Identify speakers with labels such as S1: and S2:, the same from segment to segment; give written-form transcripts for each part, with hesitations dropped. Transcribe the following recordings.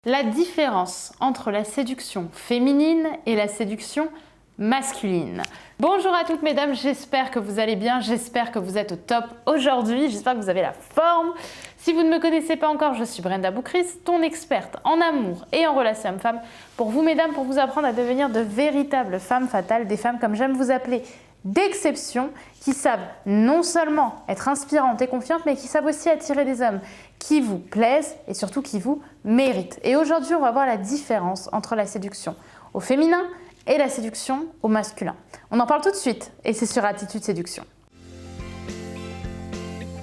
S1: La différence entre la séduction féminine et la séduction masculine. Bonjour à toutes mesdames, j'espère que vous allez bien, j'espère que vous êtes au top aujourd'hui, j'espère que vous avez la forme. Si vous ne me connaissez pas encore, je suis Brenda Boukris, ton experte en amour et en relations hommes-femmes. Pour vous mesdames, pour vous apprendre à devenir de véritables femmes fatales, des femmes comme j'aime vous appeler, d'exception, qui savent non seulement être inspirantes et confiantes, mais qui savent aussi attirer des hommes qui vous plaisent et surtout qui vous méritent. Et aujourd'hui, on va voir la différence entre la séduction au féminin et la séduction au masculin. On en parle tout de suite et c'est sur Attitude Séduction.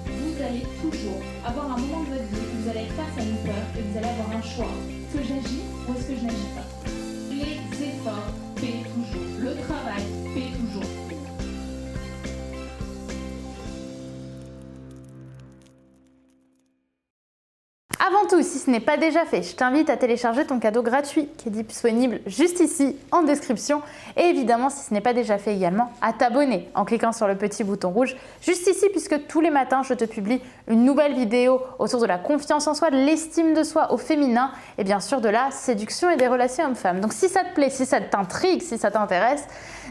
S2: Vous allez toujours avoir un moment de votre vie où vous allez être face à une peur et vous allez avoir un choix. Est-ce que j'agis ou est-ce que je n'agis pas? Les efforts paient toujours. Le travail paie toujours.
S1: Avant tout, si ce n'est pas déjà fait, je t'invite à télécharger ton cadeau gratuit qui est disponible juste ici en description. Et évidemment, si ce n'est pas déjà fait également, à t'abonner en cliquant sur le petit bouton rouge juste ici, puisque tous les matins, je te publie une nouvelle vidéo autour de la confiance en soi, de l'estime de soi au féminin et bien sûr de la séduction et des relations hommes-femmes. Donc si ça te plaît, si ça t'intrigue, si ça t'intéresse,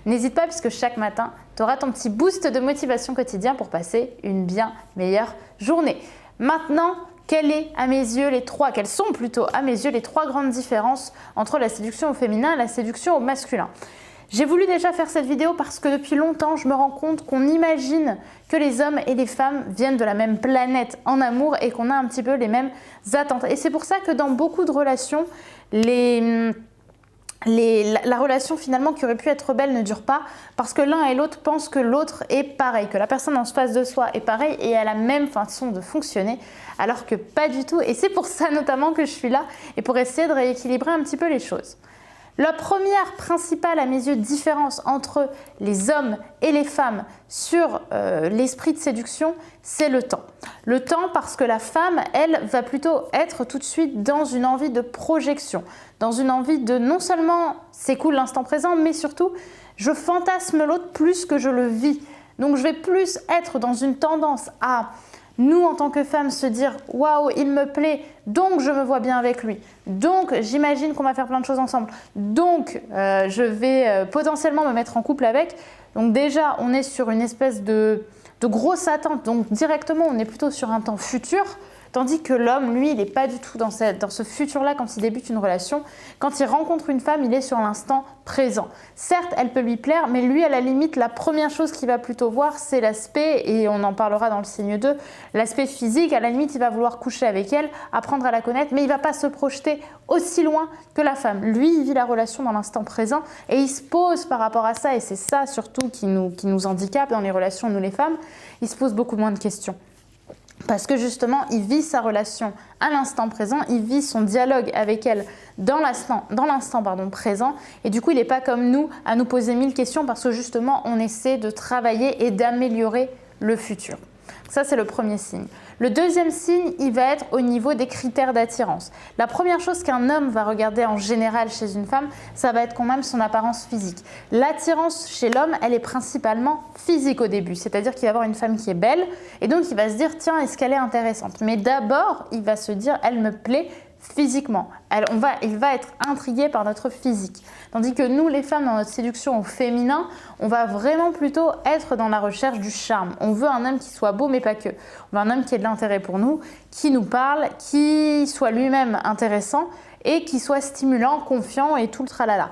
S1: n'hésite pas puisque chaque matin, tu auras ton petit boost de motivation quotidien pour passer une bien meilleure journée. Maintenant, quelles sont plutôt à mes yeux les trois grandes différences entre la séduction au féminin et la séduction au masculin? J'ai voulu déjà faire cette vidéo parce que depuis longtemps, je me rends compte qu'on imagine que les hommes et les femmes viennent de la même planète en amour et qu'on a un petit peu les mêmes attentes. Et c'est pour ça que dans beaucoup de relations, la relation finalement qui aurait pu être belle ne dure pas parce que l'un et l'autre pensent que l'autre est pareil, que la personne en face de soi est pareille et a la même façon de fonctionner alors que pas du tout. Et c'est pour ça notamment que je suis là et pour essayer de rééquilibrer un petit peu les choses. La première principale à mes yeux différence entre les hommes et les femmes sur l'esprit de séduction, c'est le temps. Le temps parce que la femme, elle, va plutôt être tout de suite dans une envie de projection, dans une envie de non seulement c'est cool l'instant présent, mais surtout je fantasme l'autre plus que je le vis. Donc je vais plus être dans une tendance à nous, en tant que femmes, se dire « Waouh, il me plaît, donc je me vois bien avec lui. Donc, j'imagine qu'on va faire plein de choses ensemble. Donc, je vais potentiellement me mettre en couple avec. » Donc déjà, on est sur une espèce de grosse attente. Donc, directement, on est plutôt sur un temps futur. Tandis que l'homme, lui, il n'est pas du tout dans ce futur-là quand il débute une relation. Quand il rencontre une femme, il est sur l'instant présent. Certes, elle peut lui plaire, mais lui, à la limite, la première chose qu'il va plutôt voir, c'est l'aspect, et on en parlera dans le signe 2, l'aspect physique. À la limite, il va vouloir coucher avec elle, apprendre à la connaître, mais il ne va pas se projeter aussi loin que la femme. Lui, il vit la relation dans l'instant présent et il se pose par rapport à ça, et c'est ça surtout qui nous handicape dans les relations, nous les femmes, il se pose beaucoup moins de questions. Parce que justement, il vit sa relation à l'instant présent, il vit son dialogue avec elle dans l'instant présent. Et du coup, il n'est pas comme nous à nous poser 1000 questions parce que justement, on essaie de travailler et d'améliorer le futur. Ça, c'est le premier signe. Le deuxième signe, il va être au niveau des critères d'attirance. La première chose qu'un homme va regarder en général chez une femme, ça va être quand même son apparence physique. L'attirance chez l'homme, elle est principalement physique au début. C'est-à-dire qu'il va avoir une femme qui est belle et donc il va se dire « Tiens, est-ce qu'elle est intéressante ?» Mais d'abord, il va se dire « Elle me plaît ». Physiquement, il va être intrigué par notre physique. Tandis que nous, les femmes, dans notre séduction au féminin, on va vraiment plutôt être dans la recherche du charme. On veut un homme qui soit beau, mais pas que. On veut un homme qui ait de l'intérêt pour nous, qui nous parle, qui soit lui-même intéressant et qui soit stimulant, confiant et tout le tralala.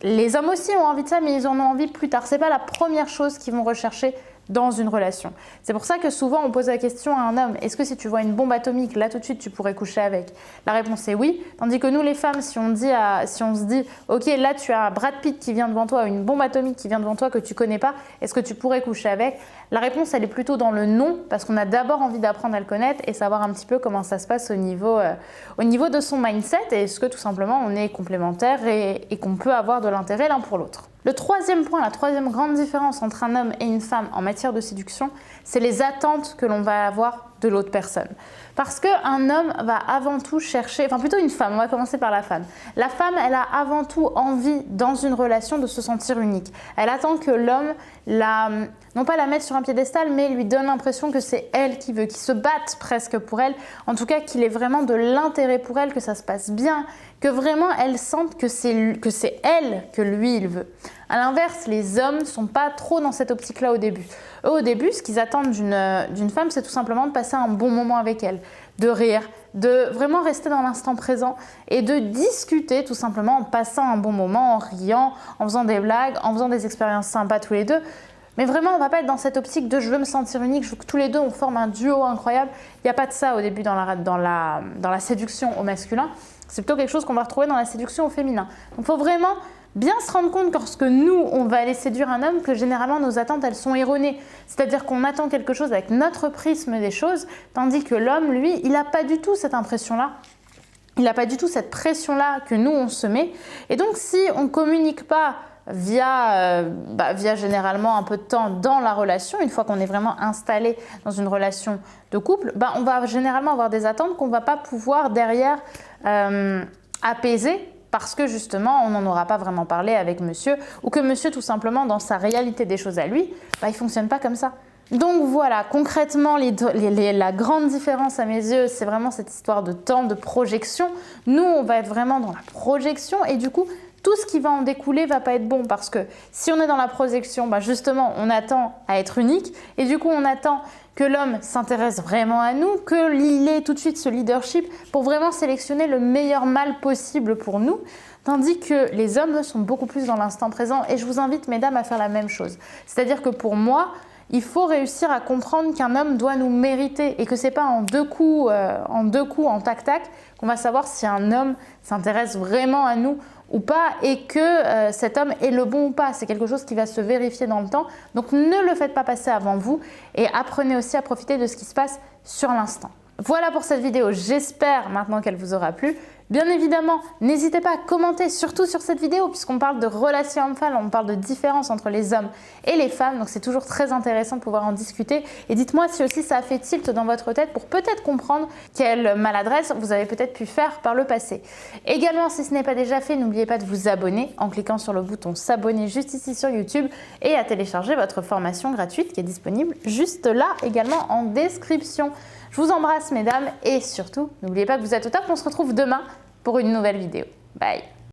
S1: Les hommes aussi ont envie de ça, mais ils en ont envie plus tard. C'est pas la première chose qu'ils vont rechercher dans une relation. C'est pour ça que souvent on pose la question à un homme, est-ce que si tu vois une bombe atomique, là tout de suite tu pourrais coucher avec? La réponse est oui, tandis que nous les femmes, si on se dit, ok là tu as Brad Pitt qui vient devant toi, une bombe atomique qui vient devant toi que tu connais pas, est-ce que tu pourrais coucher avec? La réponse elle est plutôt dans le non, parce qu'on a d'abord envie d'apprendre à le connaître et savoir un petit peu comment ça se passe au niveau de son mindset et est-ce que tout simplement on est complémentaires et qu'on peut avoir de l'intérêt l'un pour l'autre. Le troisième point, la troisième grande différence entre un homme et une femme en matière de séduction, c'est les attentes que l'on va avoir de l'autre personne. Parce qu'un homme va avant tout chercher, enfin plutôt une femme, on va commencer par la femme. La femme, elle a avant tout envie dans une relation de se sentir unique. Elle attend que l'homme, non pas la mette sur un piédestal, mais lui donne l'impression que c'est elle qui veut, qu'il se batte presque pour elle. En tout cas, qu'il ait vraiment de l'intérêt pour elle, que ça se passe bien, que vraiment elle sente que c'est elle que lui, il veut. À l'inverse, les hommes ne sont pas trop dans cette optique-là au début. Eux, au début, ce qu'ils attendent d'une femme, c'est tout simplement de passer un bon moment avec elle, de rire, de vraiment rester dans l'instant présent et de discuter tout simplement en passant un bon moment, en riant, en faisant des blagues, en faisant des expériences sympas tous les deux. Mais vraiment, on ne va pas être dans cette optique de je veux me sentir unique, je veux que tous les deux on forme un duo incroyable. Il n'y a pas de ça au début dans la séduction au masculin. C'est plutôt quelque chose qu'on va retrouver dans la séduction au féminin. Donc il faut vraiment bien se rendre compte que lorsque nous, on va aller séduire un homme, que généralement nos attentes, elles sont erronées. C'est-à-dire qu'on attend quelque chose avec notre prisme des choses, tandis que l'homme, lui, il n'a pas du tout cette impression-là. Il n'a pas du tout cette pression-là que nous, on se met. Et donc, si on ne communique pas via généralement un peu de temps dans la relation, une fois qu'on est vraiment installé dans une relation de couple, on va généralement avoir des attentes qu'on ne va pas pouvoir derrière apaiser parce que justement on n'en aura pas vraiment parlé avec monsieur ou que monsieur tout simplement dans sa réalité des choses à lui, il ne fonctionne pas comme ça. Donc voilà, concrètement, la grande différence à mes yeux, c'est vraiment cette histoire de temps, de projection. Nous, on va être vraiment dans la projection et du coup, tout ce qui va en découler va pas être bon parce que si on est dans la projection, justement, on attend à être unique et du coup, on attend que l'homme s'intéresse vraiment à nous, qu'il ait tout de suite ce leadership pour vraiment sélectionner le meilleur mâle possible pour nous. Tandis que les hommes sont beaucoup plus dans l'instant présent et je vous invite, mesdames, à faire la même chose. C'est-à-dire que pour moi, il faut réussir à comprendre qu'un homme doit nous mériter et que c'est pas en deux coups, en tac-tac, qu'on va savoir si un homme s'intéresse vraiment à nous ou pas et que cet homme est le bon ou pas. C'est quelque chose qui va se vérifier dans le temps. Donc ne le faites pas passer avant vous et apprenez aussi à profiter de ce qui se passe sur l'instant. Voilà pour cette vidéo, j'espère maintenant qu'elle vous aura plu. Bien évidemment, n'hésitez pas à commenter, surtout sur cette vidéo, puisqu'on parle de relations hommes-femmes, on parle de différence entre les hommes et les femmes, donc c'est toujours très intéressant de pouvoir en discuter. Et dites-moi si aussi ça a fait tilt dans votre tête pour peut-être comprendre quelle maladresse vous avez peut-être pu faire par le passé. Également, si ce n'est pas déjà fait, n'oubliez pas de vous abonner en cliquant sur le bouton s'abonner juste ici sur YouTube et à télécharger votre formation gratuite qui est disponible juste là également en description. Je vous embrasse mesdames et surtout, n'oubliez pas que vous êtes au top, on se retrouve demain pour une nouvelle vidéo. Bye!